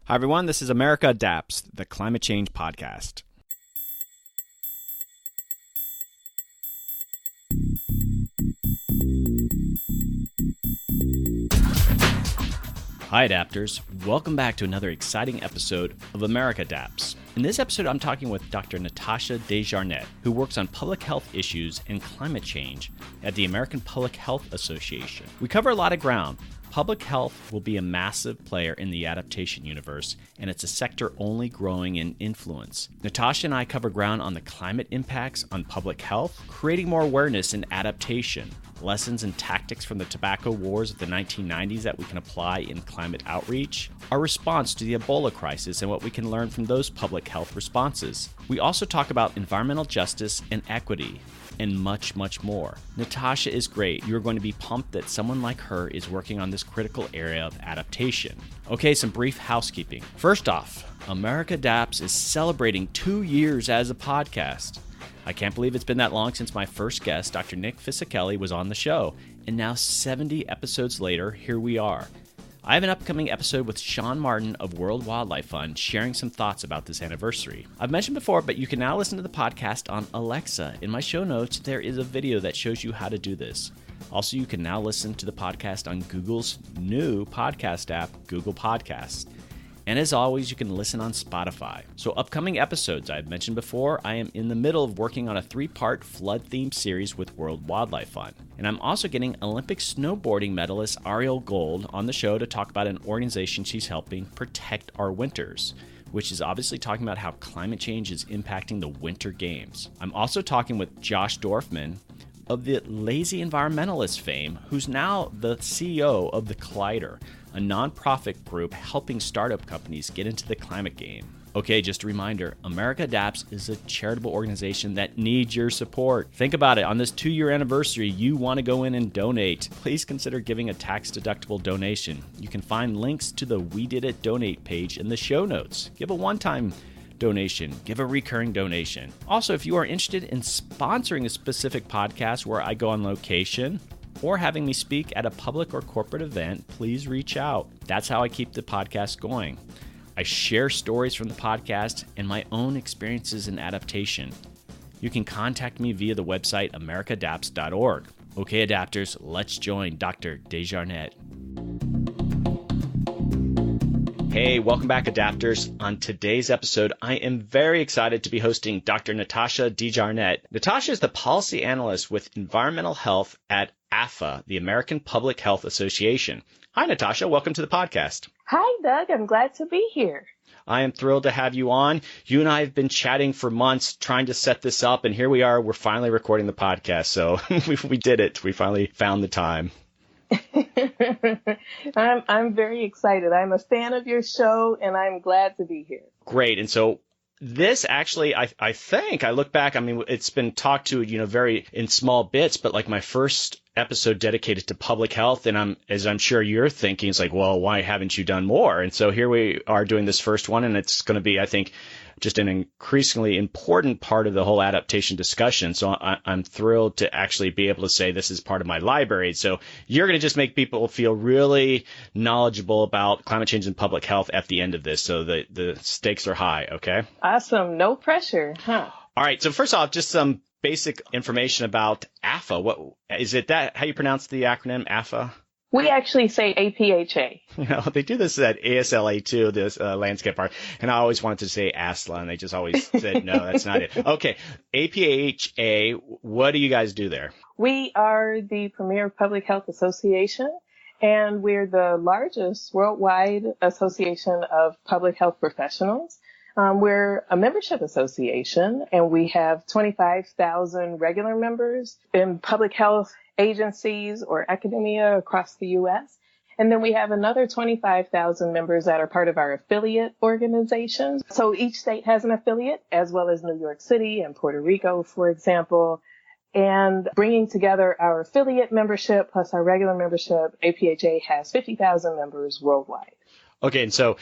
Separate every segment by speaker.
Speaker 1: Hi, everyone. This is America Adapts, the climate change podcast. Hi, Adapters. Welcome back to another exciting episode of America Adapts. In this episode, I'm talking with Dr. Natasha DeJarnett, who works on public health issues and climate change at the American Public Health Association. We cover a lot of ground. Public health will be a massive player in the adaptation universe, and it's a sector only growing in influence. Natasha and I cover ground on the climate impacts on public health, creating more awareness in adaptation, lessons and tactics from the tobacco wars of the 1990s that we can apply in climate outreach, our response to the Ebola crisis and what we can learn from those public health responses. We also talk about environmental justice and equity, and much, much more. Natasha is great. You're going to be pumped that someone like her is working on this critical area of adaptation. Okay, some brief housekeeping. First off, America Adapts is celebrating 2 years as a podcast. I can't believe it's been that long since my first guest, Dr. Nick Fisichella, was on the show. And now 70 episodes later, here we are. I have an upcoming episode with Sean Martin of World Wildlife Fund sharing some thoughts about this anniversary. I've mentioned before, but you can now listen to the podcast on Alexa. In my show notes, there is a video that shows you how to do this. Also, you can now listen to the podcast on Google's new podcast app, Google Podcasts. And as always, you can listen on Spotify. So upcoming episodes, I've mentioned before, I am in the middle of working on a 3-part flood-themed series with World Wildlife Fund. And I'm also getting Olympic snowboarding medalist Ariel Gold on the show to talk about an organization she's helping protect our winters, which is obviously talking about how climate change is impacting the Winter Games. I'm also talking with Josh Dorfman of the Lazy Environmentalist fame, who's now the CEO of the Collider, a nonprofit group helping startup companies get into the climate game. Okay, just a reminder, America Adapts is a charitable organization that needs your support. Think about it. On this 2-year anniversary, you want to go in and donate. Please consider giving a tax-deductible donation. You can find links to the We Did It donate page in the show notes. Give a one-time donation, give a recurring donation. Also, if you are interested in sponsoring a specific podcast where I go on location, or having me speak at a public or corporate event, please reach out. That's how I keep the podcast going. I share stories from the podcast and my own experiences in adaptation. You can contact me via the website americaadapts.org. Okay, adapters, let's join Dr. DeJarnett. Hey, welcome back, Adapters. On today's episode, I am very excited to be hosting Dr. Natasha DeJarnett. Natasha is the policy analyst with environmental health at Apha, the American Public Health Association. Hi, Natasha. Welcome to the podcast.
Speaker 2: Hi, Doug. I'm glad to be here.
Speaker 1: I am thrilled to have you on. You and I have been chatting for months trying to set this up, and here we are. We're finally recording the podcast, so we did it. We finally found the time.
Speaker 2: I'm very excited. I'm a fan of your show, and I'm glad to be here.
Speaker 1: Great. And so this actually, I think, I look back, I mean, it's been talked to, very in small bits, but like my first episode dedicated to public health, and as I'm sure you're thinking, it's like, well, why haven't you done more? And so here we are doing this first one, and it's going to be, I think, just an increasingly important part of the whole adaptation discussion. So I'm thrilled to actually be able to say this is part of my library. So you're going to just make people feel really knowledgeable about climate change and public health at the end of this. So the stakes are high. Okay.
Speaker 2: Awesome. No pressure. Huh?
Speaker 1: All right. So first off, just some basic information about Apha. What is it? That how you pronounce the acronym Apha?
Speaker 2: We actually say APHA.
Speaker 1: They do this at ASLA too, this landscape part. And I always wanted to say ASLA, and they just always said, no, that's not it. Okay. APHA, what do you guys do there?
Speaker 2: We are the premier public health association, and we're the largest worldwide association of public health professionals. We're a membership association, and we have 25,000 regular members in public health agencies or academia across the U.S. And then we have another 25,000 members that are part of our affiliate organizations. So each state has an affiliate, as well as New York City and Puerto Rico, for example. And bringing together our affiliate membership plus our regular membership, APHA has 50,000 members worldwide.
Speaker 1: Okay, and so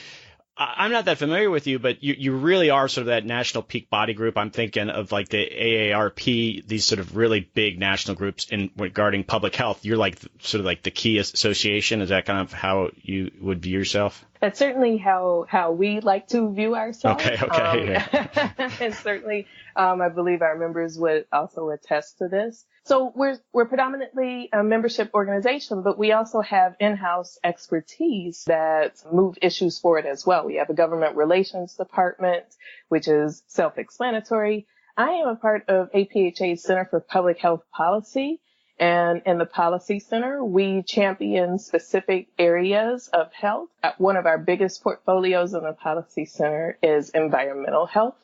Speaker 1: I'm not that familiar with you, but you really are sort of that national peak body group. I'm thinking of like the AARP, these sort of really big national groups in regarding public health. You're like sort of like the key association. Is that kind of how you would view yourself?
Speaker 2: That's certainly how we like to view ourselves.
Speaker 1: Okay. Yeah.
Speaker 2: And certainly, I believe our members would also attest to this. So we're predominantly a membership organization, but we also have in-house expertise that move issues forward as well. We have a government relations department, which is self-explanatory. I am a part of APHA's Center for Public Health Policy. And in the Policy Center, we champion specific areas of health. One of our biggest portfolios in the Policy Center is environmental health.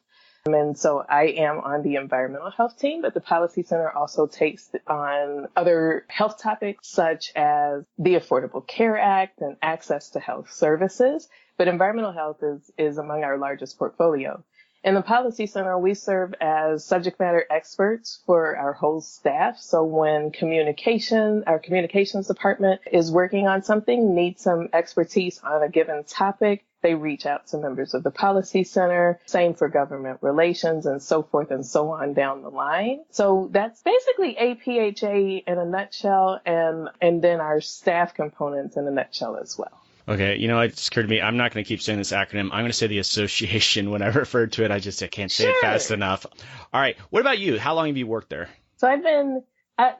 Speaker 2: And so I am on the environmental health team, but the Policy Center also takes on other health topics such as the Affordable Care Act and access to health services. But environmental health is among our largest portfolio. In the Policy Center, we serve as subject matter experts for our whole staff. So when our communications department is working on something, needs some expertise on a given topic, they reach out to members of the Policy Center. Same for government relations and so forth and so on down the line. So that's basically APHA in a nutshell, and then our staff components in a nutshell as well.
Speaker 1: Okay, it just occurred to me, I'm not going to keep saying this acronym. I'm going to say the association when I refer to it. I can't say it fast enough. All right, what about you? How long have you worked there?
Speaker 2: So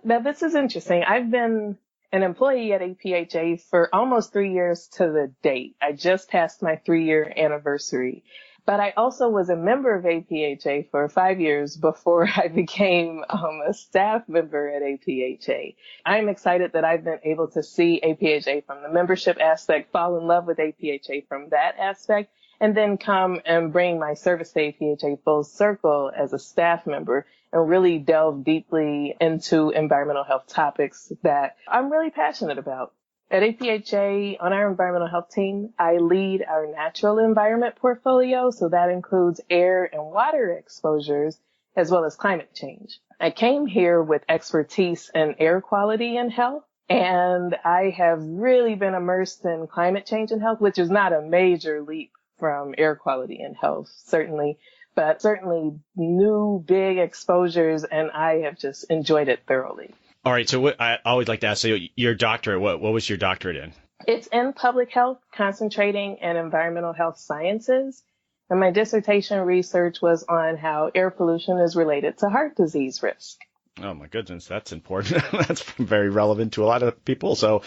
Speaker 2: now this is interesting. I've been an employee at APHA for almost 3 years to the date. I just passed my 3-year anniversary. But I also was a member of APHA for 5 years before I became a staff member at APHA. I'm excited that I've been able to see APHA from the membership aspect, fall in love with APHA from that aspect, and then come and bring my service to APHA full circle as a staff member and really delve deeply into environmental health topics that I'm really passionate about. At APHA, on our environmental health team, I lead our natural environment portfolio, so that includes air and water exposures, as well as climate change. I came here with expertise in air quality and health, and I have really been immersed in climate change and health, which is not a major leap from air quality and health, certainly, but certainly new big exposures, and I have just enjoyed it thoroughly.
Speaker 1: All right. So I always like to ask, so your doctorate, what was your doctorate in?
Speaker 2: It's in public health, concentrating in environmental health sciences. And my dissertation research was on how air pollution is related to heart disease risk.
Speaker 1: Oh, my goodness. That's important. That's very relevant to a lot of people. So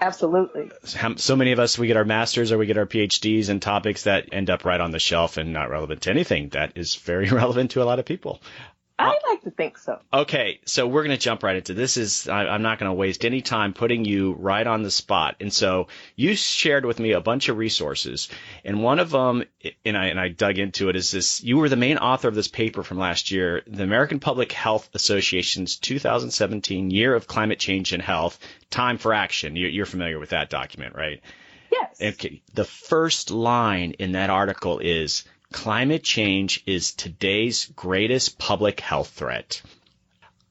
Speaker 2: absolutely.
Speaker 1: So many of us, we get our masters or we get our PhDs in topics that end up right on the shelf and not relevant to anything. That is very relevant to a lot of people.
Speaker 2: I like to think so.
Speaker 1: Okay, so we're going to jump right into this. I'm not going to waste any time putting you right on the spot. And so you shared with me a bunch of resources, and one of them, and I dug into it, is this. You were the main author of this paper from last year, the American Public Health Association's 2017 Year of Climate Change and Health, Time for Action. You're familiar with that document, right?
Speaker 2: Yes.
Speaker 1: Okay. The first line in that article is, climate change is today's greatest public health threat.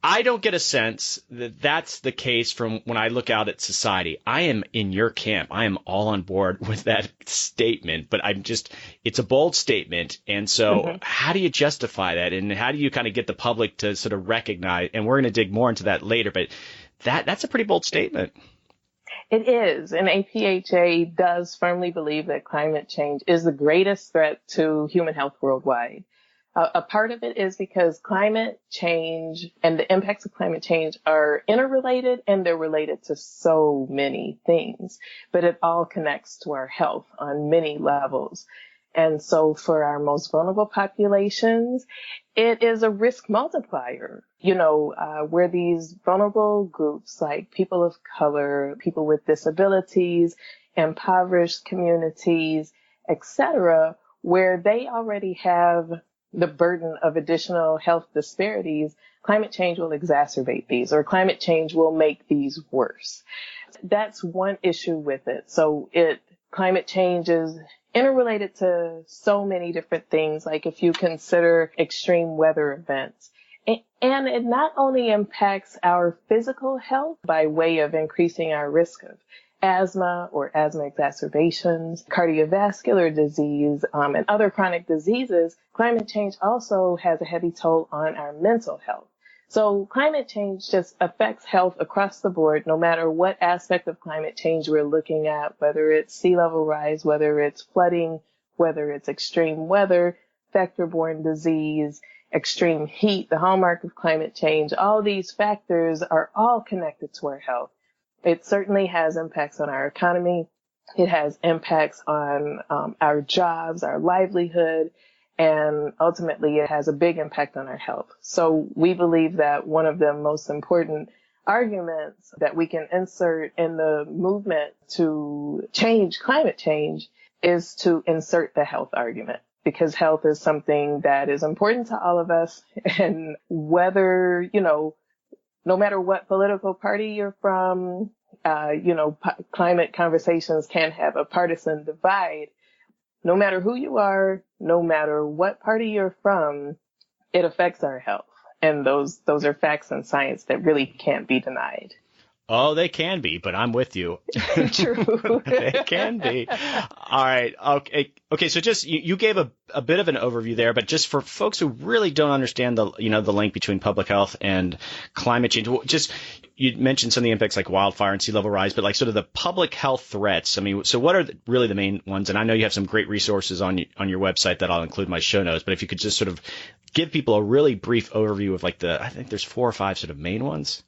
Speaker 1: I don't get a sense that that's the case from when I look out at society. I am in your camp. I am all on board with that statement, but it's a bold statement. And so how do you justify that? And how do you kind of get the public to sort of recognize, and we're going to dig more into that later, but that's a pretty bold statement.
Speaker 2: It is, and APHA does firmly believe that climate change is the greatest threat to human health worldwide. A part of it is because climate change and the impacts of climate change are interrelated, and they're related to so many things, but it all connects to our health on many levels. And so for our most vulnerable populations, it is a risk multiplier. Where these vulnerable groups like people of color, people with disabilities, impoverished communities, etc., where they already have the burden of additional health disparities, climate change will exacerbate these, or climate change will make these worse. That's one issue with it. So climate change is interrelated to so many different things, like if you consider extreme weather events. And it not only impacts our physical health by way of increasing our risk of asthma or asthma exacerbations, cardiovascular disease, and other chronic diseases, climate change also has a heavy toll on our mental health. So climate change just affects health across the board, no matter what aspect of climate change we're looking at, whether it's sea level rise, whether it's flooding, whether it's extreme weather, vector-borne disease, extreme heat, the hallmark of climate change. All these factors are all connected to our health. It certainly has impacts on our economy. It has impacts on our jobs, our livelihood, and ultimately it has a big impact on our health. So we believe that one of the most important arguments that we can insert in the movement to change climate change is to insert the health argument, because health is something that is important to all of us. And whether, no matter what political party you're from, climate conversations can have a partisan divide. No matter who you are, no matter what party you're from, it affects our health. And those are facts and science that really can't be denied.
Speaker 1: Oh, they can be, but I'm with you.
Speaker 2: True.
Speaker 1: They can be. All right. Okay. So just you gave a bit of an overview there, but just for folks who really don't understand the link between public health and climate change, just you mentioned some of the impacts like wildfire and sea level rise, but like sort of the public health threats. I mean, so what are really the main ones? And I know you have some great resources on your website that I'll include in my show notes, but if you could just sort of give people a really brief overview of I think there's 4 or 5 sort of main ones.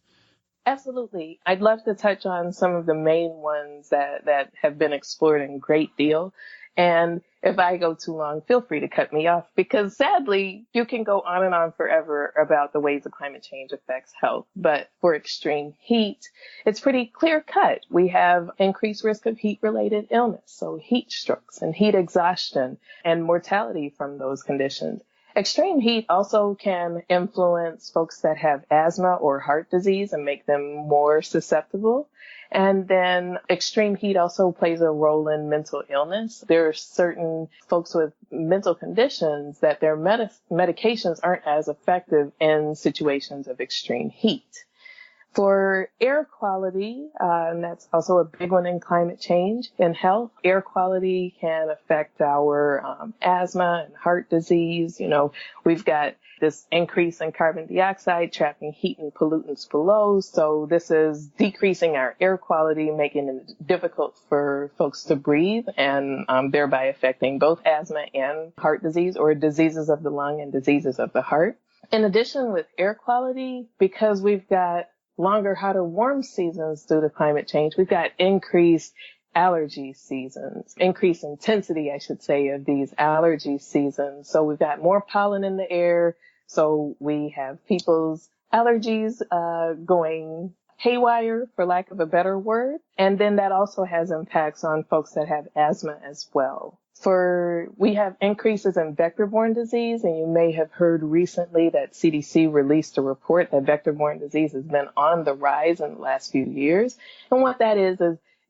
Speaker 2: Absolutely. I'd love to touch on some of the main ones that have been explored in great deal. And if I go too long, feel free to cut me off, because sadly, you can go on and on forever about the ways that climate change affects health. But for extreme heat, it's pretty clear cut. We have increased risk of heat-related illness, so heat strokes and heat exhaustion and mortality from those conditions. Extreme heat also can influence folks that have asthma or heart disease and make them more susceptible. And then extreme heat also plays a role in mental illness. There are certain folks with mental conditions that their medications aren't as effective in situations of extreme heat. For air quality, and that's also a big one in climate change and health, air quality can affect our asthma and heart disease. We've got this increase in carbon dioxide trapping heat and pollutants below. So this is decreasing our air quality, making it difficult for folks to breathe, and thereby affecting both asthma and heart disease, or diseases of the lung and diseases of the heart. In addition, with air quality, because we've got longer, hotter, warm seasons due to climate change, we've got increased allergy seasons, increased intensity, I should say, of these allergy seasons. So we've got more pollen in the air. So we have people's allergies going haywire, for lack of a better word. And then that also has impacts on folks that have asthma as well. We have increases in vector-borne disease, and you may have heard recently that CDC released a report that vector-borne disease has been on the rise in the last few years. And what that is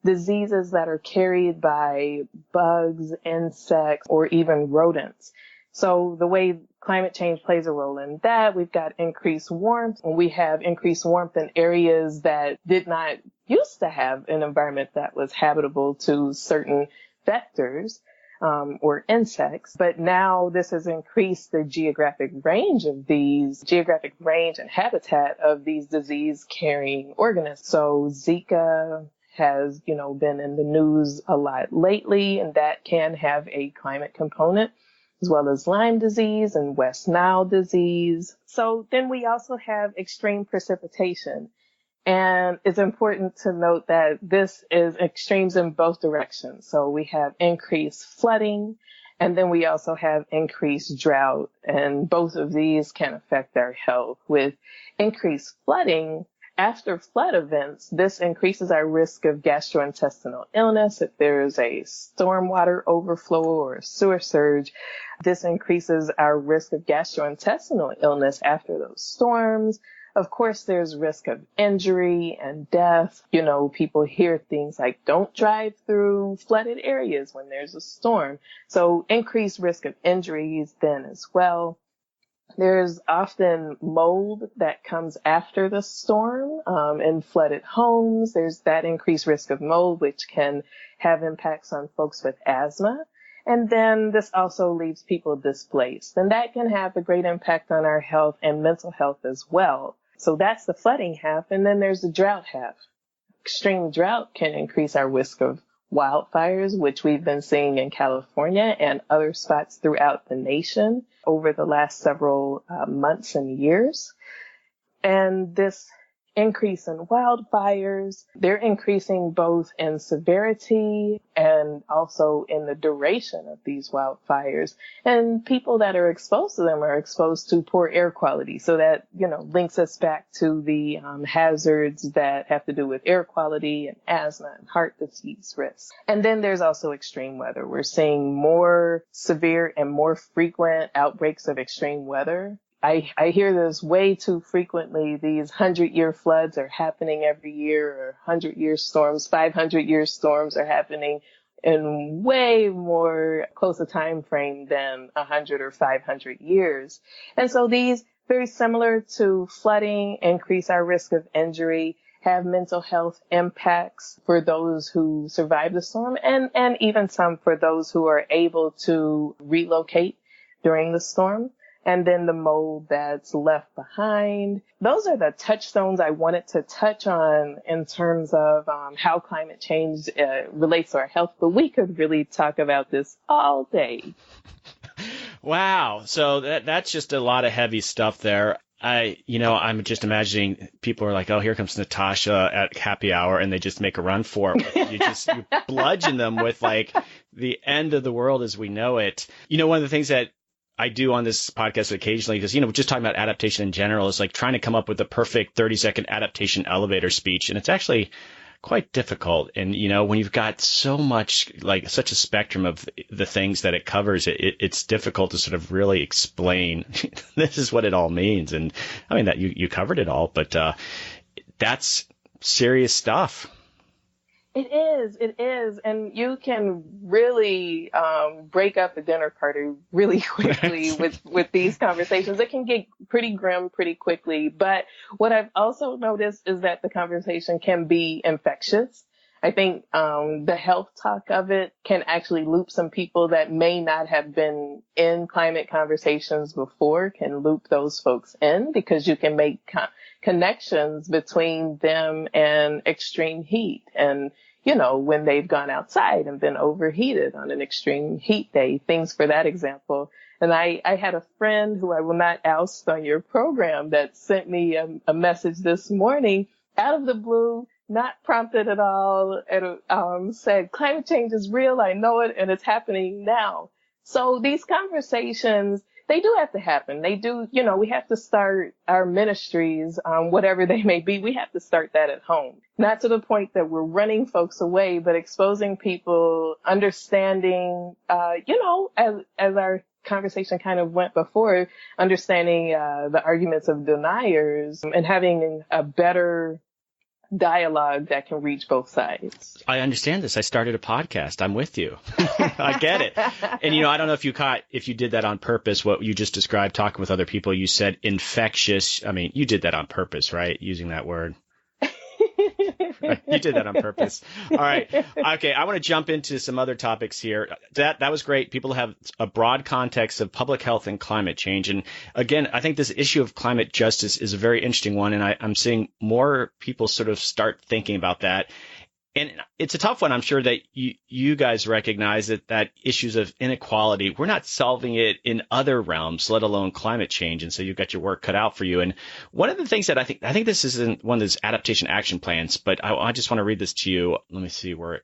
Speaker 2: diseases that are carried by bugs, insects, or even rodents. So the way climate change plays a role in that, we've got increased warmth, and we have increased warmth in areas that did not used to have an environment that was habitable to certain vectors. Or insects, but now this has increased the geographic range and habitat of these disease-carrying organisms. So Zika has, been in the news a lot lately, and that can have a climate component, as well as Lyme disease and West Nile disease. So then we also have extreme precipitation. And it's important to note that this is extremes in both directions. So we have increased flooding, and then we also have increased drought. And both of these can affect our health. With increased flooding, after flood events, this increases our risk of gastrointestinal illness. If there's a stormwater overflow or a sewer surge, this increases our risk of gastrointestinal illness after those storms. Of course, there's risk of injury and death. People hear things like don't drive through flooded areas when there's a storm. So increased risk of injuries then as well. There's often mold that comes after the storm in flooded homes. There's that increased risk of mold, which can have impacts on folks with asthma. And then this also leaves people displaced. And that can have a great impact on our health and mental health as well. So that's the flooding half. And then there's the drought half. Extreme drought can increase our risk of wildfires, which we've been seeing in California and other spots throughout the nation over the last several months and years. And this increase in wildfires, they're increasing both in severity and also in the duration of these wildfires. And people that are exposed to them are exposed to poor air quality. So that, links us back to the hazards that have to do with air quality and asthma and heart disease risk. And then there's also extreme weather. We're seeing more severe and more frequent outbreaks of extreme weather. I hear this way too frequently. These 100-year floods are happening every year, or 100-year storms, 500-year storms are happening in way more close a time frame than 100 or 500 years. And so these, very similar to flooding, increase our risk of injury, have mental health impacts for those who survive the storm, and even some for those who are able to relocate during the storm. And then the mold that's left behind. Those are the touchstones I wanted to touch on in terms of how climate change relates to our health. But we could really talk about this all day.
Speaker 1: Wow. So that's just a lot of heavy stuff there. I'm just imagining people are like, oh, here comes Natasha at happy hour, and they just make a run for it. You bludgeon them with like the end of the world as we know it. One of the things that I do on this podcast occasionally, because, just talking about adaptation in general is like trying to come up with the perfect 30-second adaptation elevator speech. And it's actually quite difficult. And, when you've got so much, like such a spectrum of the things that it covers, it's difficult to sort of really explain this is what it all means. And I mean that you covered it all, but that's serious stuff.
Speaker 2: It is. And you can really break up a dinner party really quickly with these conversations. It can get pretty grim pretty quickly. But what I've also noticed is that the conversation can be infectious. I think the health talk of it can actually loop some people that may not have been in climate conversations before, can loop those folks in, because you can make connections between them and extreme heat. And when they've gone outside and been overheated on an extreme heat day, things for that example. And I had a friend who I will not oust on your program that sent me a message this morning out of the blue, not prompted at all, and said, climate change is real. I know it, and it's happening now. So these conversations, they do have to happen. They do, we have to start our ministries, whatever they may be. We have to start that at home. Not to the point that we're running folks away, but exposing people, understanding, as our conversation kind of went before, understanding the arguments of deniers and having a better dialogue that can reach both sides.
Speaker 1: I understand this. I started a podcast. I'm with you. I get it. And, I don't know if you did that on purpose, what you just described, talking with other people, you said infectious. I mean, you did that on purpose, right? Using that word. You did that on purpose. All right. Okay. I want to jump into some other topics here. That was great. People have a broad context of public health and climate change. And again, I think this issue of climate justice is a very interesting one. And I'm seeing more people sort of start thinking about that. And it's a tough one. I'm sure that you guys recognize that issues of inequality, we're not solving it in other realms, let alone climate change. And so you've got your work cut out for you. And one of the things that I think this isn't one of those adaptation action plans, but I just want to read this to you. Let me see where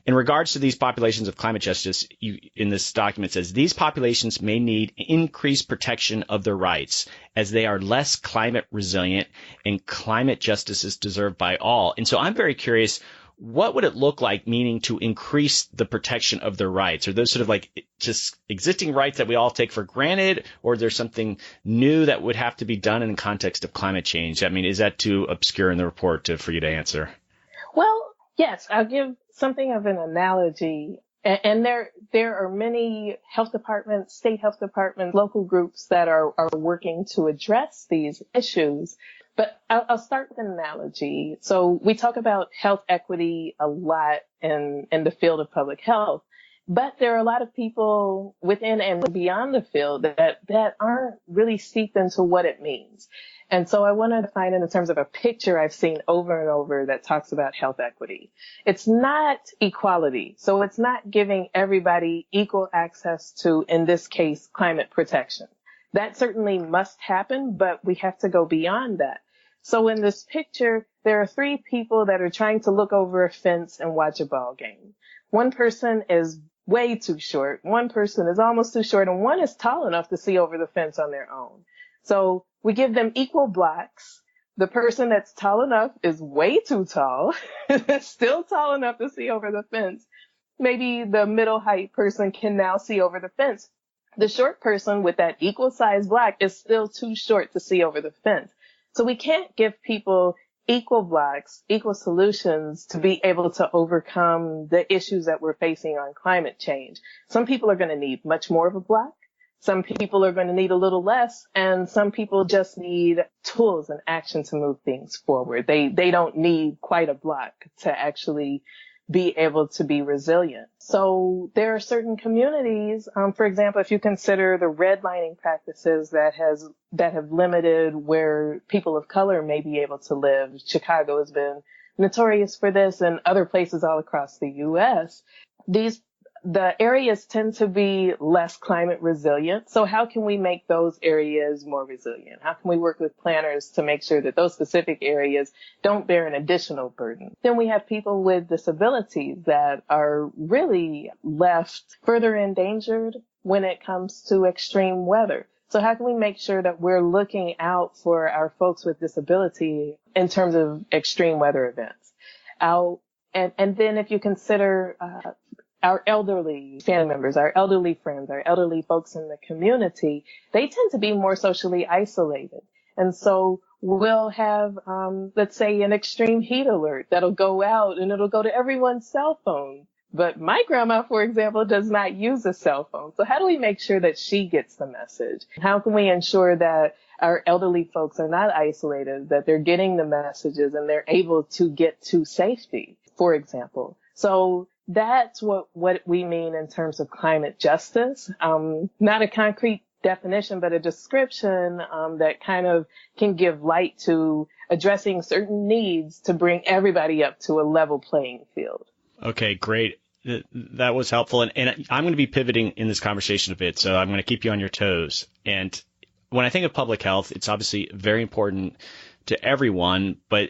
Speaker 1: in regards to these populations of climate justice, in this document says these populations may need increased protection of their rights as they are less climate resilient and climate justice is deserved by all. And so I'm very curious, what would it look like, meaning to increase the protection of their rights? Are those sort of like just existing rights that we all take for granted, or is there something new that would have to be done in the context of climate change? I mean, is that too obscure in the report for you to answer?
Speaker 2: Well, yes, I'll give something of an analogy. And there are many health departments, state health departments, local groups that are working to address these issues. But I'll start with an analogy. So we talk about health equity a lot in the field of public health. But there are a lot of people within and beyond the field that aren't really steeped into what it means. And so I want to define it in terms of a picture I've seen over and over that talks about health equity. It's not equality. So it's not giving everybody equal access to, in this case, climate protection. That certainly must happen, but we have to go beyond that. So in this picture, there are three people that are trying to look over a fence and watch a ball game. One person is way too short. One person is almost too short, and one is tall enough to see over the fence on their own. So we give them equal blocks. The person that's tall enough is way too tall, still tall enough to see over the fence. Maybe the middle height person can now see over the fence. The short person with that equal size block is still too short to see over the fence. So we can't give people equal blocks, equal solutions to be able to overcome the issues that we're facing on climate change. Some people are going to need much more of a block. Some people are going to need a little less, and some people just need tools and action to move things forward. They don't need quite a block to actually be able to be resilient. So there are certain communities, for example, if you consider the redlining practices that have limited where people of color may be able to live. Chicago has been notorious for this, and other places all across the U.S. The areas tend to be less climate resilient. So how can we make those areas more resilient? How can we work with planners to make sure that those specific areas don't bear an additional burden? Then we have people with disabilities that are really left further endangered when it comes to extreme weather. So how can we make sure that we're looking out for our folks with disability in terms of extreme weather events? And then if you consider our elderly family members, our elderly friends, our elderly folks in the community, they tend to be more socially isolated. And so we'll have, let's say, an extreme heat alert that'll go out and it'll go to everyone's cell phone. But my grandma, for example, does not use a cell phone. So how do we make sure that she gets the message? How can we ensure that our elderly folks are not isolated, that they're getting the messages and they're able to get to safety, for example? So that's what we mean in terms of climate justice. Not a concrete definition, but a description that kind of can give light to addressing certain needs to bring everybody up to a level playing field.
Speaker 1: Okay, great. That was helpful. And I'm going to be pivoting in this conversation a bit, so I'm going to keep you on your toes. And when I think of public health, it's obviously very important to everyone, but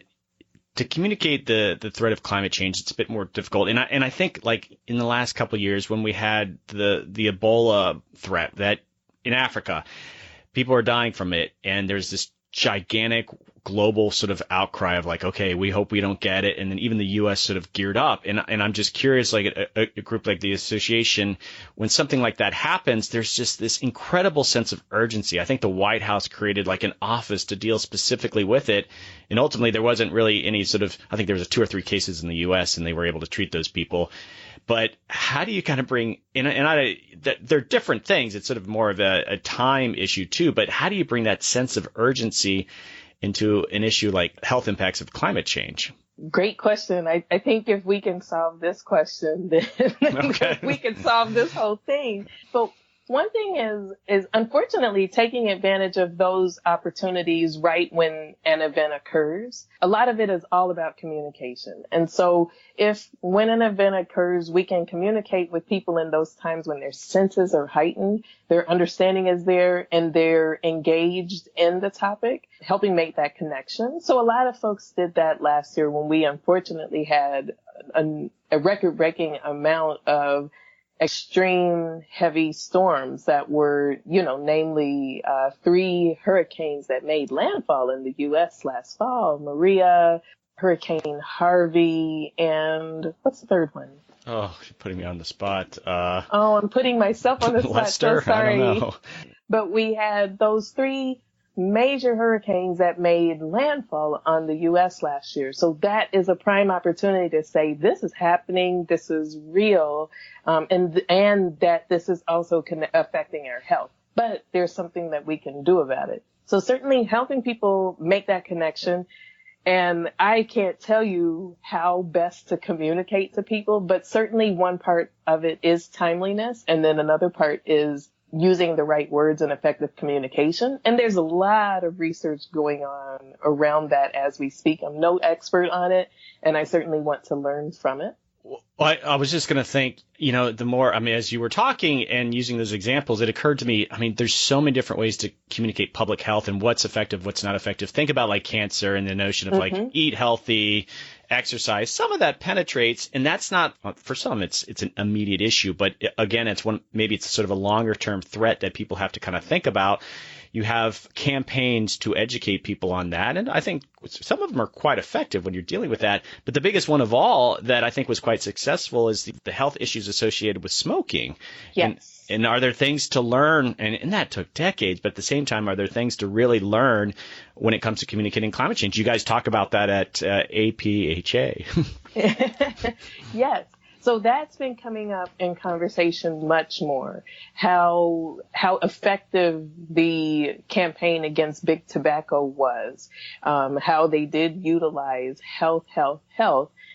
Speaker 1: to communicate the threat of climate change, it's a bit more difficult. And I think, like, in the last couple of years when we had the Ebola threat that in Africa, people are dying from it, and there's this gigantic global sort of outcry of like, okay, we hope we don't get it. And then even the U.S. sort of geared up. And I'm just curious, like a group like the association, when something like that happens, there's just this incredible sense of urgency. I think the White House created like an office to deal specifically with it. And ultimately there wasn't really any sort of, I think there was 2 or 3 cases in the U.S. and they were able to treat those people. But how do you kind of bring, they're different things. It's sort of more of a time issue too, but how do you bring that sense of urgency into an issue like health impacts of climate change?
Speaker 2: Great question. I think if we can solve this question, then okay. We can solve this whole thing. But one thing is unfortunately taking advantage of those opportunities right when an event occurs. A lot of it is all about communication. And so if when an event occurs, we can communicate with people in those times when their senses are heightened, their understanding is there, and they're engaged in the topic, helping make that connection. So a lot of folks did that last year when we unfortunately had a record-breaking amount of extreme heavy storms that were, namely 3 hurricanes that made landfall in the U.S. last fall: Maria, Hurricane Harvey, and what's the third one?
Speaker 1: Oh, you're putting me on the spot.
Speaker 2: I'm putting myself on the spot.
Speaker 1: Lester?
Speaker 2: So sorry.
Speaker 1: I don't know.
Speaker 2: But we had those 3 major hurricanes that made landfall on the U.S. last year. So that is a prime opportunity to say this is happening, this is real, and that this is also affecting our health. But there's something that we can do about it. So certainly helping people make that connection. And I can't tell you how best to communicate to people, but certainly one part of it is timeliness. And then another part is using the right words and effective communication. And there's a lot of research going on around that as we speak. I'm no expert on it, and I certainly want to learn from it.
Speaker 1: Well, I was just going to think, the more, as you were talking and using those examples, it occurred to me, there's so many different ways to communicate public health and what's effective, what's not effective. Think about like cancer and the notion of like eat healthy, exercise. Some of that penetrates, and that's not, for some, it's an immediate issue. But again, maybe it's sort of a longer term threat that people have to kind of think about. You have campaigns to educate people on that, and I think some of them are quite effective when you're dealing with that. But the biggest one of all that I think was quite successful is the health issues associated with smoking.
Speaker 2: Yes.
Speaker 1: And are there things to learn? And that took decades, but at the same time, are there things to really learn when it comes to communicating climate change? You guys talk about that at APHA.
Speaker 2: Yes. So that's been coming up in conversation much more, how effective the campaign against big tobacco was, how they did utilize health,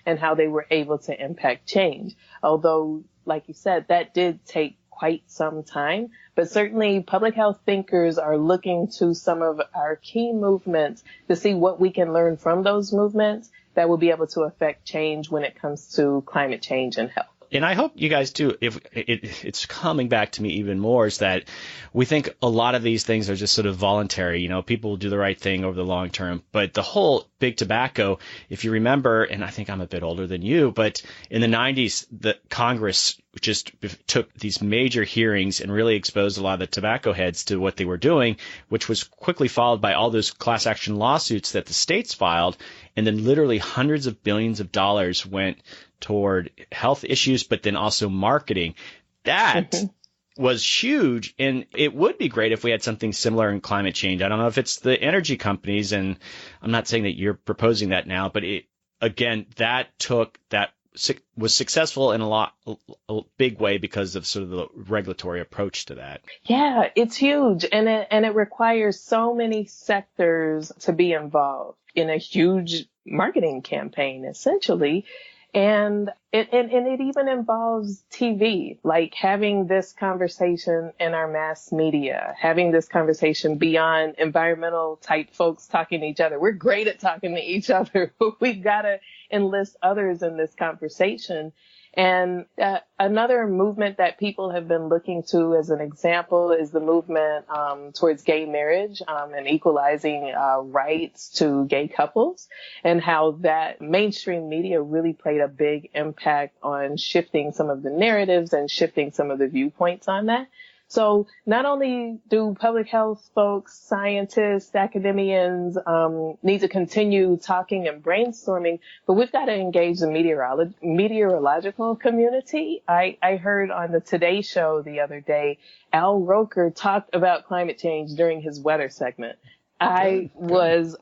Speaker 2: and how they were able to impact change. Although, like you said, that did take quite some time, but certainly public health thinkers are looking to some of our key movements to see what we can learn from those movements that will be able to affect change when it comes to climate change and health.
Speaker 1: And I hope you guys do. If it's coming back to me even more is that we think a lot of these things are just sort of voluntary. People will do the right thing over the long term. But the whole big tobacco, if you remember, and I think I'm a bit older than you, but in the 90s, the Congress just took these major hearings and really exposed a lot of the tobacco heads to what they were doing, which was quickly followed by all those class action lawsuits that the states filed. And then literally hundreds of billions of dollars went toward health issues, but then also marketing. That was huge. And it would be great if we had something similar in climate change. I don't know if it's the energy companies, and I'm not saying that you're proposing that now, but that was successful in a big way because of sort of the regulatory approach to that.
Speaker 2: Yeah, it's huge. And it requires so many sectors to be involved in a huge marketing campaign, essentially. And it even involves TV, like having this conversation in our mass media, having this conversation beyond environmental type folks talking to each other. We're great at talking to each other, but we've got to enlist others in this conversation. And another movement that people have been looking to as an example is the movement towards gay marriage and equalizing rights to gay couples, and how that mainstream media really played a big impact on shifting some of the narratives and shifting some of the viewpoints on that. So not only do public health folks, scientists, academians need to continue talking and brainstorming, but we've got to engage the meteorological community. I heard on the Today Show the other day, Al Roker talked about climate change during his weather segment. I was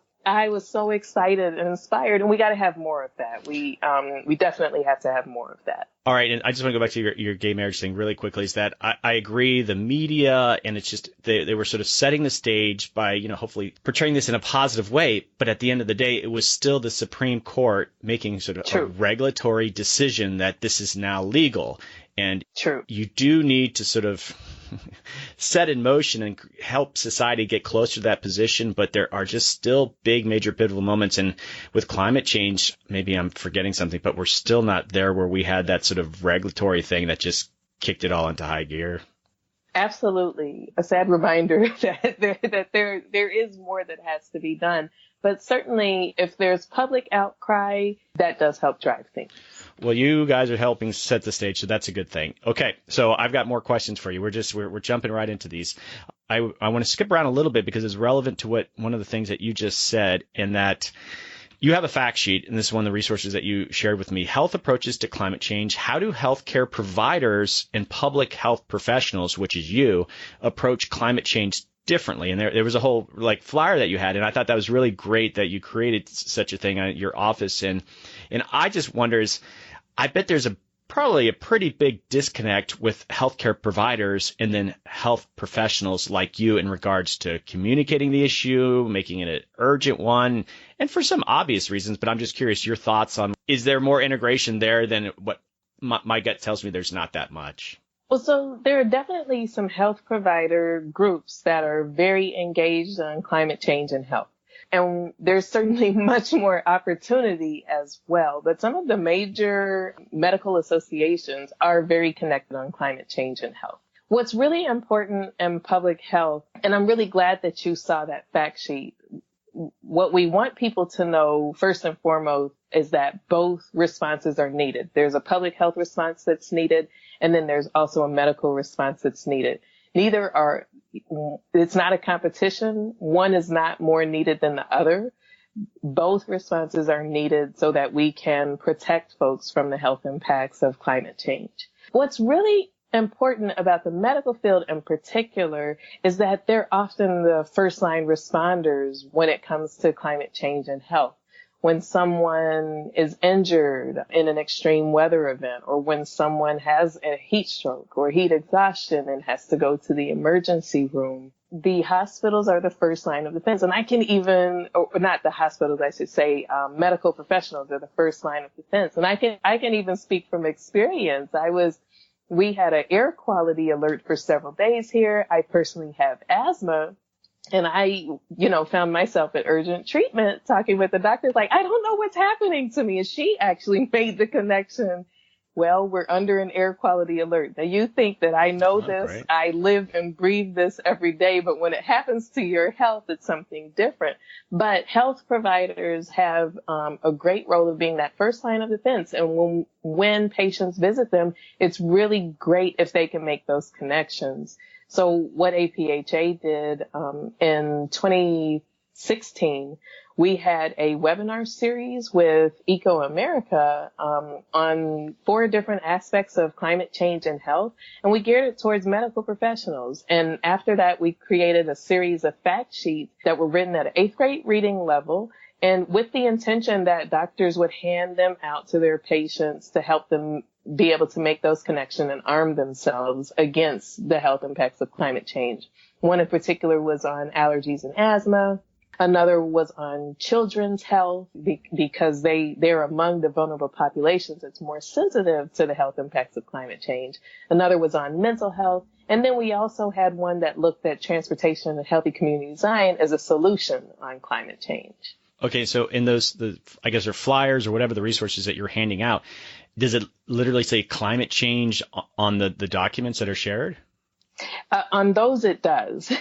Speaker 2: so excited and inspired, and we got to have more of that. We definitely have to have more of that. All
Speaker 1: right, and I just want to go back to your gay marriage thing really quickly. Is that I agree, the media, and it's just they were sort of setting the stage by hopefully portraying this in a positive way. But at the end of the day, it was still the Supreme Court making sort of a regulatory decision that this is now legal. And you do need to sort of set in motion and help society get closer to that position. But there are just still big, major pivotal moments. And with climate change, maybe I'm forgetting something, but we're still not there where we had that sort of regulatory thing that just kicked it all into high gear.
Speaker 2: Absolutely. A sad reminder that there is more that has to be done. But certainly, if there's public outcry, that does help drive things.
Speaker 1: Well, you guys are helping set the stage, so that's a good thing. Okay, so I've got more questions for you. We're jumping right into these. I want to skip around a little bit because it's relevant to one of the things that you just said, in that you have a fact sheet, and this is one of the resources that you shared with me. Health approaches to climate change. How do healthcare providers and public health professionals, which is you, approach climate change differently? And there was a whole flyer that you had, and I thought that was really great that you created such a thing at your office. And I just wonder, I bet there's a probably a pretty big disconnect with healthcare providers and then health professionals like you in regards to communicating the issue, making it an urgent one, and for some obvious reasons. But I'm just curious your thoughts on, is there more integration there than what my gut tells me there's not that much?
Speaker 2: Well, so there are definitely some health provider groups that are very engaged on climate change and health. And there's certainly much more opportunity as well. But some of the major medical associations are very connected on climate change and health. What's really important in public health, and I'm really glad that you saw that fact sheet, what we want people to know first and foremost is that both responses are needed. There's a public health response that's needed, and then there's also a medical response that's needed. Neither are, it's not a competition. One is not more needed than the other. Both responses are needed so that we can protect folks from the health impacts of climate change. What's really important about the medical field in particular is that they're often the first line responders when it comes to climate change and health. When someone is injured in an extreme weather event, or when someone has a heat stroke or heat exhaustion and has to go to the emergency room, the hospitals are the first line of defense. And I can even, or not the hospitals, I should say, medical professionals are the first line of defense. And I can even speak from experience. We had an air quality alert for several days here. I personally have asthma. And I, found myself at urgent treatment talking with the doctors like, I don't know what's happening to me. And she actually made the connection. Well, we're under an air quality alert. Now you think that I know this. Great. I live and breathe this every day. But when it happens to your health, it's something different. But health providers have a great role of being that first line of defense. And when patients visit them, it's really great if they can make those connections. So what APHA did in 2016, we had a webinar series with Eco America on 4 different aspects of climate change and health, and we geared it towards medical professionals. And after that, we created a series of fact sheets that were written at an 8th grade reading level, and with the intention that doctors would hand them out to their patients to help them be able to make those connections and arm themselves against the health impacts of climate change. One in particular was on allergies and asthma. Another was on children's health because they're among the vulnerable populations that's more sensitive to the health impacts of climate change. Another was on mental health. And then we also had one that looked at transportation and healthy community design as a solution on climate change.
Speaker 1: Okay, so in those, I guess they're flyers or whatever the resources that you're handing out, does it literally say climate change on the documents that are shared?
Speaker 2: On those, it does.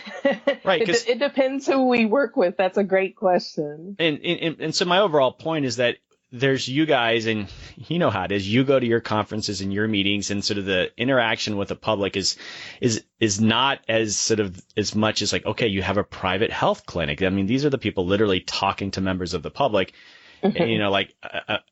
Speaker 1: Right.
Speaker 2: It depends who we work with. That's a great question.
Speaker 1: And so my overall point is that there's you guys, and you know how it is. You go to your conferences and your meetings, and sort of the interaction with the public is not as sort of as much as like, okay, you have a private health clinic. I mean, these are the people literally talking to members of the public. And,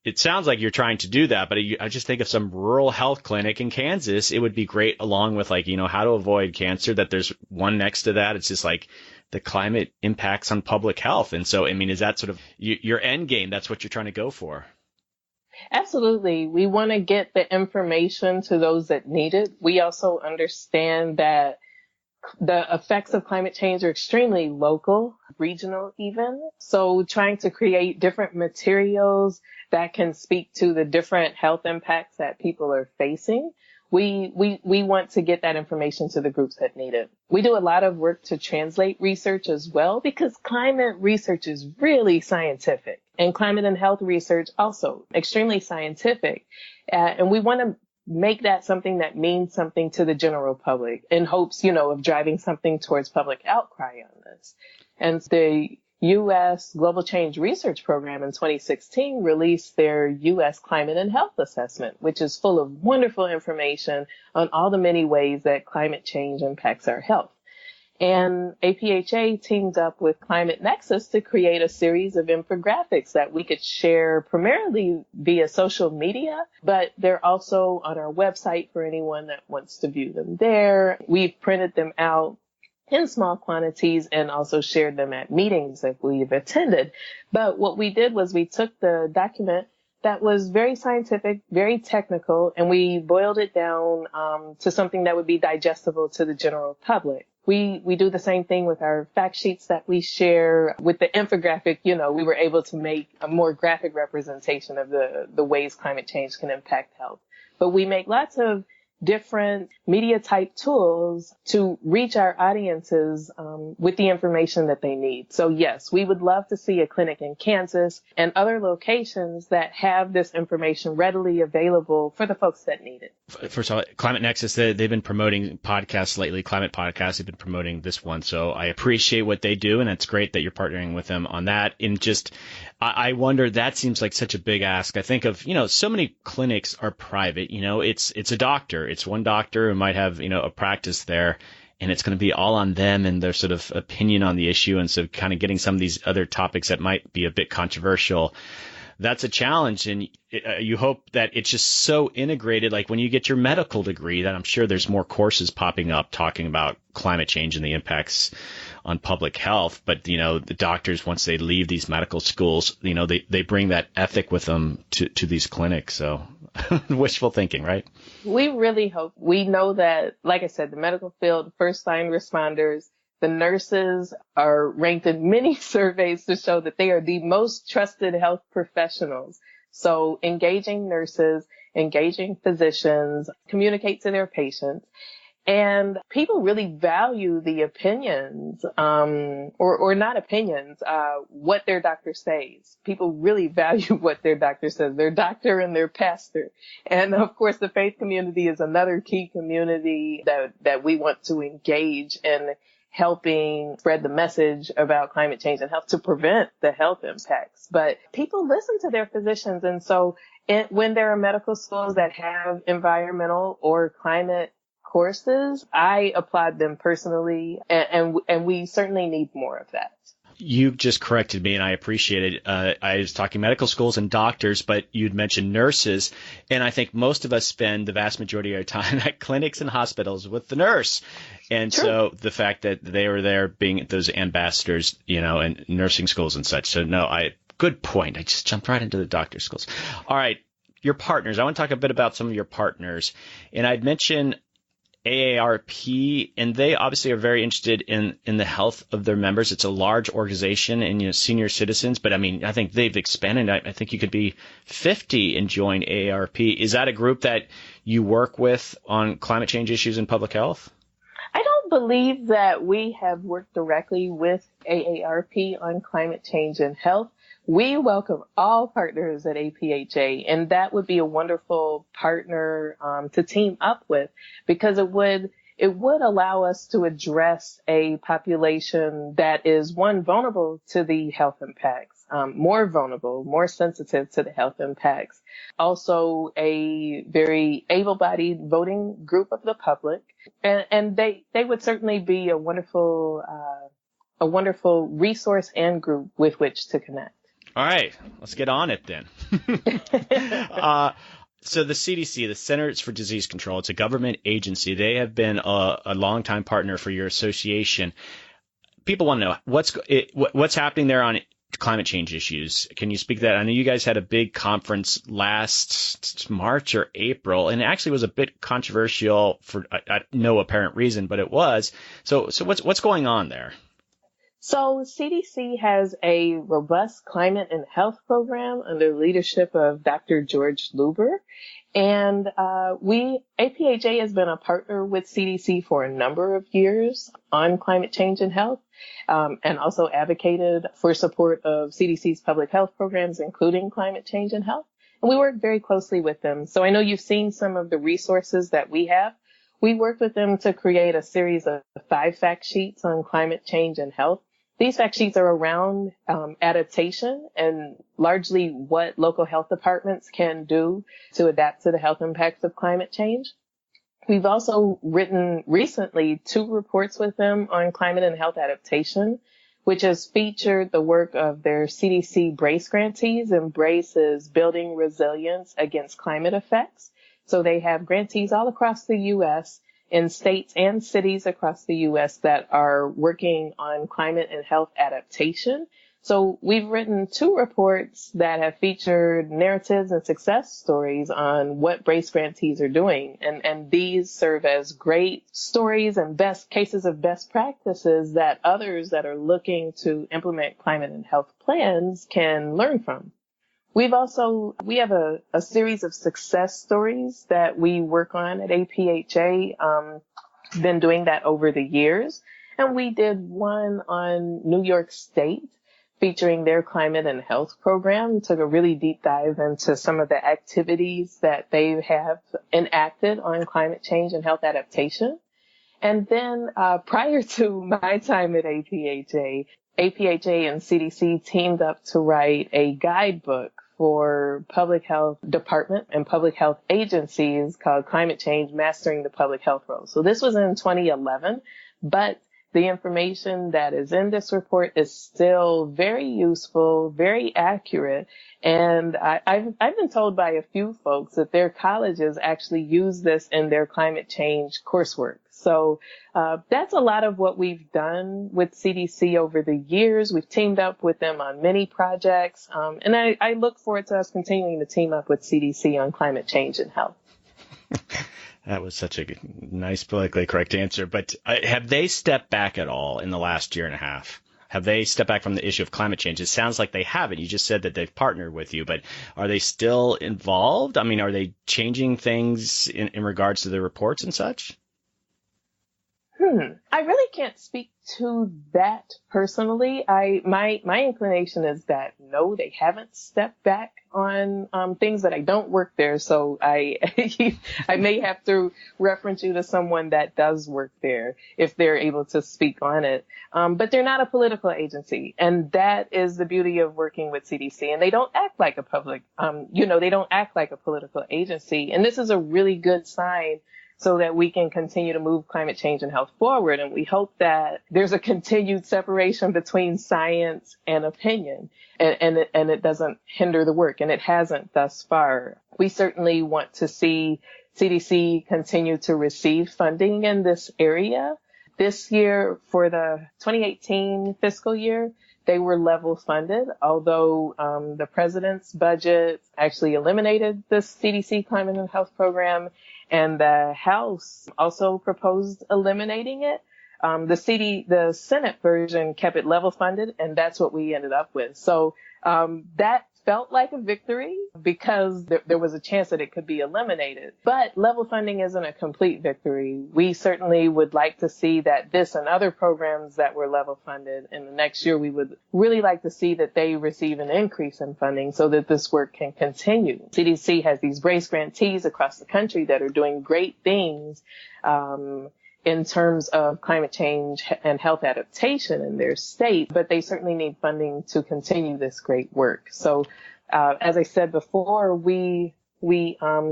Speaker 1: it sounds like you're trying to do that, but I just think of some rural health clinic in Kansas. It would be great along with how to avoid cancer, that there's one next to that. It's just like the climate impacts on public health. And so, I mean, is that sort of your end game? That's what you're trying to go for?
Speaker 2: Absolutely. We want to get the information to those that need it. We also understand that the effects of climate change are extremely local, regional even. So trying to create different materials that can speak to the different health impacts that people are facing. We want to get that information to the groups that need it. We do a lot of work to translate research as well, because climate research is really scientific, and climate and health research also extremely scientific. And we want to make that something that means something to the general public in hopes, of driving something towards public outcry on this. And the U.S. Global Change Research Program in 2016 released their U.S. Climate and Health Assessment, which is full of wonderful information on all the many ways that climate change impacts our health. And APHA teamed up with Climate Nexus to create a series of infographics that we could share primarily via social media, but they're also on our website for anyone that wants to view them there. We've printed them out in small quantities and also shared them at meetings that we've attended. But what we did was we took the document that was very scientific, very technical, and we boiled it down to something that would be digestible to the general public. We do the same thing with our fact sheets that we share. With the infographic, we were able to make a more graphic representation of the ways climate change can impact health. But we make lots of different media type tools to reach our audiences with the information that they need. So yes, we would love to see a clinic in Kansas and other locations that have this information readily available for the folks that need it.
Speaker 1: First of all, Climate Nexus, they've been promoting podcasts lately, climate podcasts. They've been promoting this one. So I appreciate what they do, and it's great that you're partnering with them on that. And just, I wonder, that seems like such a big ask. I think of, so many clinics are private. It's a doctor. It's one doctor who might have, a practice there, and it's going to be all on them and their sort of opinion on the issue. And so kind of getting some of these other topics that might be a bit controversial, that's a challenge. And you hope that it's just so integrated. Like when you get your medical degree, that I'm sure there's more courses popping up talking about climate change and the impacts on public health. But, the doctors, once they leave these medical schools, they bring that ethic with them to these clinics. So wishful thinking, right?
Speaker 2: We really hope. We know that, like I said, the medical field, first line responders, the nurses are ranked in many surveys to show that they are the most trusted health professionals. So engaging nurses, engaging physicians, communicate to their patients. And people really value the opinions, or not opinions, what their doctor says. People really value what their doctor says, their doctor and their pastor. And of course, the faith community is another key community that we want to engage in helping spread the message about climate change and health to prevent the health impacts. But people listen to their physicians. And so when there are medical schools that have environmental or climate courses, I applaud them personally, and we certainly need more of that.
Speaker 1: You just corrected me, and I appreciate it. I was talking medical schools and doctors, but you'd mentioned nurses, and I think most of us spend the vast majority of our time at clinics and hospitals with the nurse. And True. So the fact that they were there being those ambassadors, and nursing schools and such. So no, good point. I just jumped right into the doctor schools. All right, your partners. I want to talk a bit about some of your partners, and I'd mention AARP, and they obviously are very interested in the health of their members. It's a large organization and senior citizens, but I think they've expanded. I think you could be 50 and join AARP. Is that a group that you work with on climate change issues and public health?
Speaker 2: I don't believe that we have worked directly with AARP on climate change and health. We welcome all partners at APHA, and that would be a wonderful partner to team up with, because it would allow us to address a population that is, one, vulnerable to the health impacts, more vulnerable, more sensitive to the health impacts, also a very able-bodied voting group of the public, and they would certainly be a wonderful resource and group with which to connect.
Speaker 1: All right, let's get on it then. So the CDC, the Centers for Disease Control, it's a government agency. They have been a longtime partner for your association. People want to know what's happening there on climate change issues. Can you speak to that? I know you guys had a big conference last March or April, and it actually was a bit controversial for no apparent reason, but it was. So what's going on there?
Speaker 2: So CDC has a robust climate and health program under the leadership of Dr. George Luber. And APHA has been a partner with CDC for a number of years on climate change and health, and also advocated for support of CDC's public health programs, including climate change and health. And we work very closely with them. So I know you've seen some of the resources that we have. We worked with them to create a series of 5 fact sheets on climate change and health. These fact sheets are around adaptation and largely what local health departments can do to adapt to the health impacts of climate change. We've also written recently 2 reports with them on climate and health adaptation, which has featured the work of their CDC BRACE grantees, and BRACE is Building Resilience Against Climate Effects. So they have grantees all across the U.S., in states and cities across the U.S. that are working on climate and health adaptation. So we've written 2 reports that have featured narratives and success stories on what BRACE grantees are doing. And these serve as great stories and best cases of best practices that others that are looking to implement climate and health plans can learn from. We have a series of success stories that we work on at APHA, been doing that over the years. And we did one on New York State featuring their climate and health program, took a really deep dive into some of the activities that they have enacted on climate change and health adaptation. And then prior to my time at APHA and CDC teamed up to write a guidebook for public health department and public health agencies called Climate Change Mastering the Public Health Role. So this was in 2011, but the information that is in this report is still very useful, very accurate. And I've been told by a few folks that their colleges actually use this in their climate change coursework. So that's a lot of what we've done with CDC over the years. We've teamed up with them on many projects. And I look forward to us continuing to team up with CDC on climate change and health.
Speaker 1: That was such a nice politically correct answer. But have they stepped back at all in the last year and a half? Have they stepped back from the issue of climate change? It sounds like they haven't. You just said that they've partnered with you, but are they still involved? I mean, are they changing things in regards to the reports and such?
Speaker 2: I really can't speak to that personally. My inclination is that no, they haven't stepped back on things, that I don't work there, so I may have to reference you to someone that does work there if they're able to speak on it. But they're not a political agency, and that is the beauty of working with CDC. And they don't act like a public, they don't act like a political agency. And this is a really good sign, so that we can continue to move climate change and health forward. And we hope that there's a continued separation between science and opinion, and it doesn't hinder the work, and it hasn't thus far. We certainly want to see CDC continue to receive funding in this area. This year, for the 2018 fiscal year, they were level funded, although the president's budget actually eliminated the CDC climate and health program, and the House also proposed eliminating it. The Senate version kept it level funded, and that's what we ended up with. So that felt like a victory because there was a chance that it could be eliminated. But level funding isn't a complete victory. We certainly would like to see that this and other programs that were level funded in the next year, we would really like to see that they receive an increase in funding so that this work can continue. CDC has these BRACE grantees across the country that are doing great things in terms of climate change and health adaptation in their state, but they certainly need funding to continue this great work. So, as I said before, we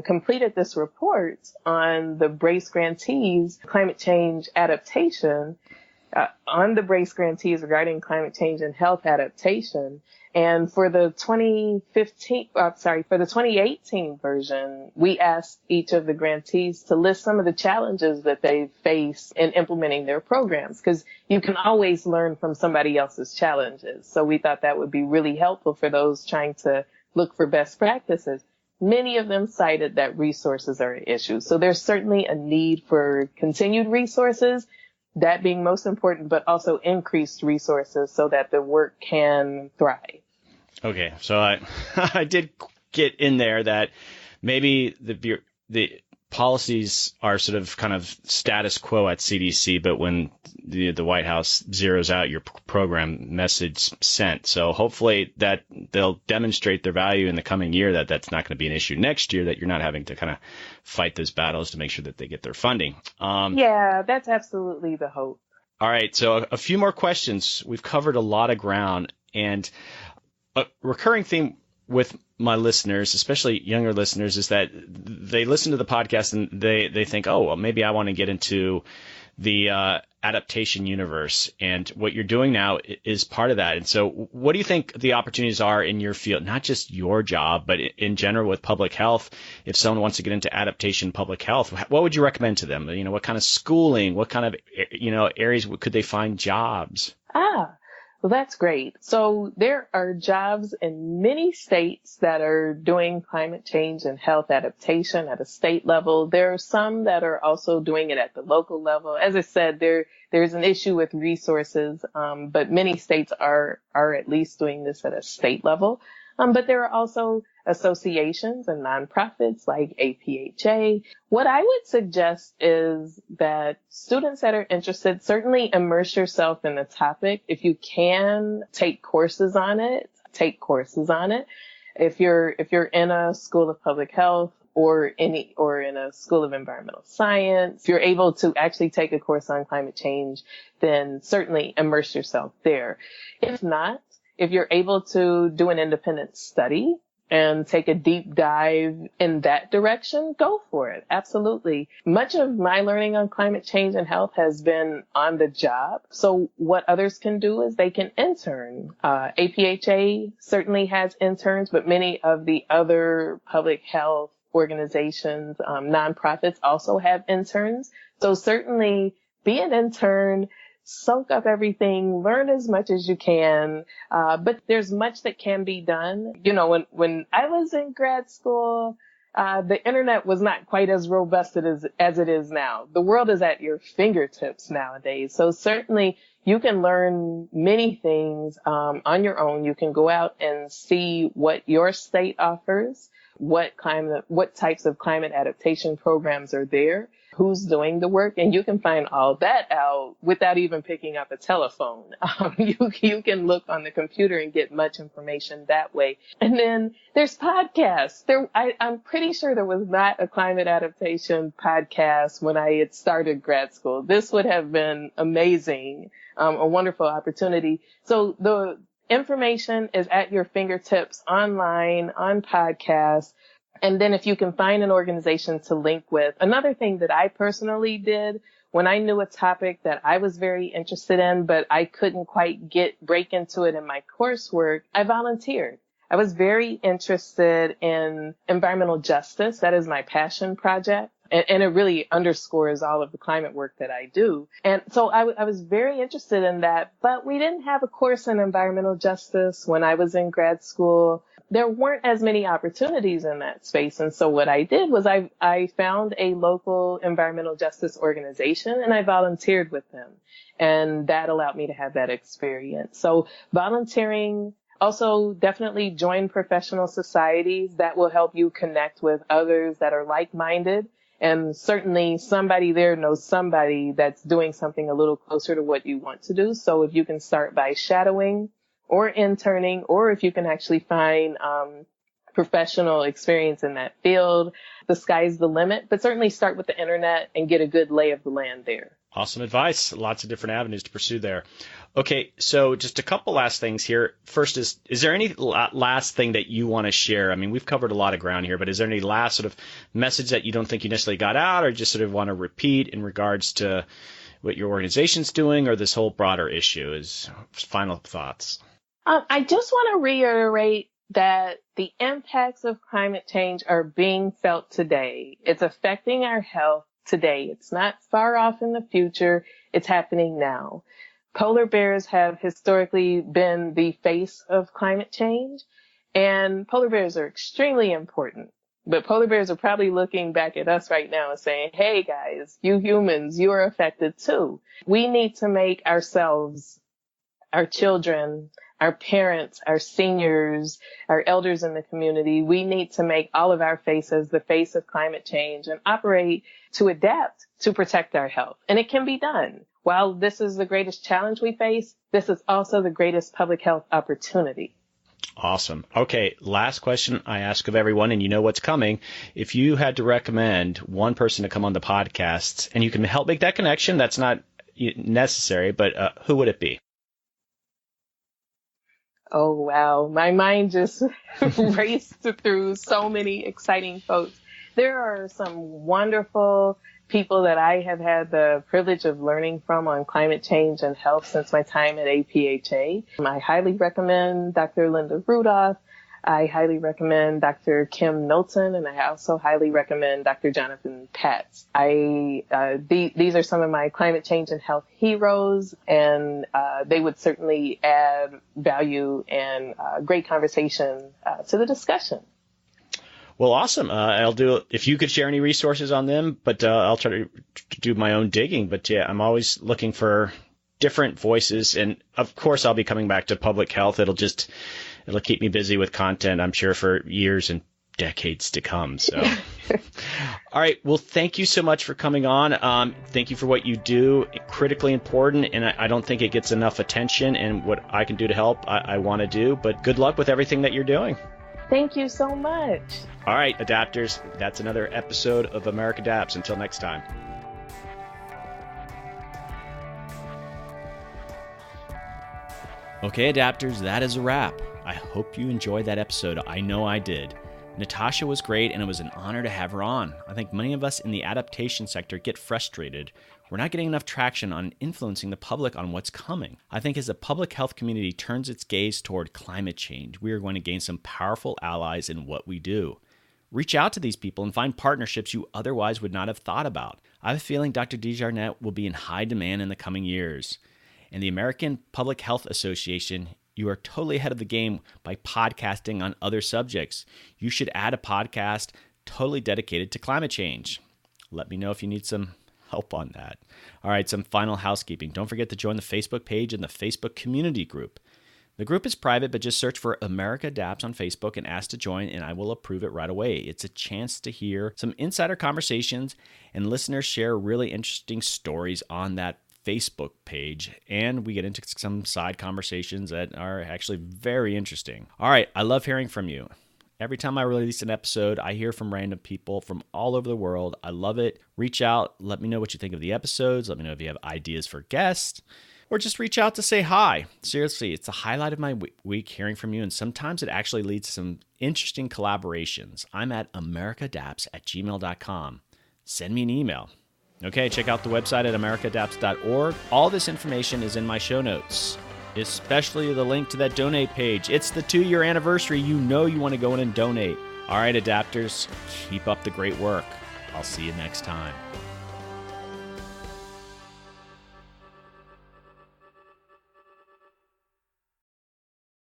Speaker 2: completed this report on the BRACE grantees, climate change adaptation, on the BRACE grantees regarding climate change and health adaptation. And for the 2018 version, we asked each of the grantees to list some of the challenges that they face in implementing their programs, because you can always learn from somebody else's challenges. So we thought that would be really helpful for those trying to look for best practices. Many of them cited that resources are an issue. So there's certainly a need for continued resources, that being most important, but also increased resources so that the work can thrive.
Speaker 1: Okay, so I did get in there that maybe the policies are sort of kind of status quo at CDC, but when the White House zeroes out your program, message sent. So hopefully that they'll demonstrate their value in the coming year, that's not going to be an issue next year, that you're not having to kind of fight those battles to make sure that they get their funding.
Speaker 2: Yeah, that's absolutely the hope.
Speaker 1: All right, so a few more questions. We've covered a lot of ground, and a recurring theme with my listeners, especially younger listeners, is that they listen to the podcast and they think, oh, well, maybe I want to get into the adaptation universe. And what you're doing now is part of that. And so what do you think the opportunities are in your field, not just your job, but in general with public health? If someone wants to get into adaptation public health, what would you recommend to them? What kind of schooling, what kind of, areas could they find jobs?
Speaker 2: Well, that's great. So there are jobs in many states that are doing climate change and health adaptation at a state level. There are some that are also doing it at the local level. As I said, there's an issue with resources, but many states are at least doing this at a state level. But there are also associations and nonprofits like APHA. What I would suggest is that students that are interested, certainly immerse yourself in the topic. If you can, take courses on it. If you're in a school of public health or in a school of environmental science, if you're able to actually take a course on climate change, then certainly immerse yourself there. If not, if you're able to do an independent study and take a deep dive in that direction, go for it. Absolutely. Much of my learning on climate change and health has been on the job. So what others can do is they can intern. APHA certainly has interns, but many of the other public health organizations, nonprofits also have interns. So certainly be an intern. Soak up everything, learn as much as you can, but there's much that can be done. You know, when I was in grad school, the internet was not quite as robust as it is now. The world is at your fingertips nowadays. So certainly you can learn many things on your own. You can go out and see what your state offers, what types of climate adaptation programs are there, who's doing the work, and you can find all that out without even picking up a telephone. You can look on the computer and get much information that way. And then there's podcasts. I'm pretty sure there was not a climate adaptation podcast when I had started grad school. This would have been amazing, a wonderful opportunity. So the information is at your fingertips online, on podcasts. And then if you can find an organization to link with. Another thing that I personally did when I knew a topic that I was very interested in, but I couldn't quite break into it in my coursework, I volunteered. I was very interested in environmental justice. That is my passion project. And it really underscores all of the climate work that I do. And so I was very interested in that, but we didn't have a course in environmental justice when I was in grad school. There weren't as many opportunities in that space. And so what I did was I found a local environmental justice organization and I volunteered with them. And that allowed me to have that experience. So volunteering, also definitely join professional societies that will help you connect with others that are like-minded. And certainly somebody there knows somebody that's doing something a little closer to what you want to do. So if you can start by shadowing or interning, or if you can actually find professional experience in that field, the sky's the limit. But certainly start with the internet and get a good lay of the land there.
Speaker 1: Awesome advice. Lots of different avenues to pursue there. Okay, so just a couple last things here. First is there any last thing that you want to share? I mean, we've covered a lot of ground here, but is there any last sort of message that you don't think you necessarily got out or just sort of want to repeat in regards to what your organization's doing or this whole broader issue? Is final thoughts?
Speaker 2: I just want to reiterate that the impacts of climate change are being felt today. It's affecting our health today. It's not far off in the future. It's happening now. Polar bears have historically been the face of climate change, and polar bears are extremely important. But polar bears are probably looking back at us right now and saying, hey guys, you humans, you are affected too. We need to make ourselves, our children, our parents, our seniors, our elders in the community, we need to make all of our faces the face of climate change and operate to adapt to protect our health. And it can be done. While this is the greatest challenge we face, this is also the greatest public health opportunity.
Speaker 1: Awesome. Okay, last question I ask of everyone, and you know what's coming. If you had to recommend one person to come on the podcast, and you can help make that connection, that's not necessary, but who would it be?
Speaker 2: Oh, wow. My mind just raced through so many exciting folks. There are some wonderful people that I have had the privilege of learning from on climate change and health since my time at APHA. I highly recommend Dr. Linda Rudolph. I highly recommend Dr. Kim Knowlton, and I also highly recommend Dr. Jonathan Patz. These are some of my climate change and health heroes, and they would certainly add value and great conversation to the discussion.
Speaker 1: Well, awesome. I'll do, if you could share any resources on them, but I'll try to do my own digging. But yeah, I'm always looking for different voices. And of course, I'll be coming back to public health. It'll keep me busy with content, I'm sure, for years and decades to come. So, all right. Well, thank you so much for coming on. Thank you for what you do. Critically important. And I don't think it gets enough attention, and what I can do to help, I want to do. But good luck with everything that you're doing.
Speaker 2: Thank you so much.
Speaker 1: All right, adapters, that's another episode of America Adapts. Until next time. Okay, adapters, that is a wrap. I hope you enjoyed that episode. I know I did. Natasha was great, and it was an honor to have her on. I think many of us in the adaptation sector get frustrated. We're not getting enough traction on influencing the public on what's coming. I think as the public health community turns its gaze toward climate change, we are going to gain some powerful allies in what we do. Reach out to these people and find partnerships you otherwise would not have thought about. I have a feeling Dr. DeJarnett will be in high demand in the coming years. And the American Public Health Association, you are totally ahead of the game by podcasting on other subjects. You should add a podcast totally dedicated to climate change. Let me know if you need some help on that. All right, some final housekeeping. Don't forget to join the Facebook page and the Facebook community group. The group is private, but just search for America Adapts on Facebook and ask to join, and I will approve it right away. It's a chance to hear some insider conversations, and listeners share really interesting stories on that Facebook page, and we get into some side conversations that are actually very interesting. All right, I love hearing from you. Every time I release an episode, I hear from random people from all over the world. I love it. Reach out. Let me know what you think of the episodes. Let me know if you have ideas for guests, or just reach out to say hi. Seriously, it's the highlight of my week hearing from you, and sometimes it actually leads to some interesting collaborations. I'm at americaadapts@gmail.com. Send me an email. Okay, check out the website at americaadapts.org. All this information is in my show notes, especially the link to that donate page. It's the 2-year anniversary. You know you want to go in and donate. All right, adapters, keep up the great work. I'll see you next time.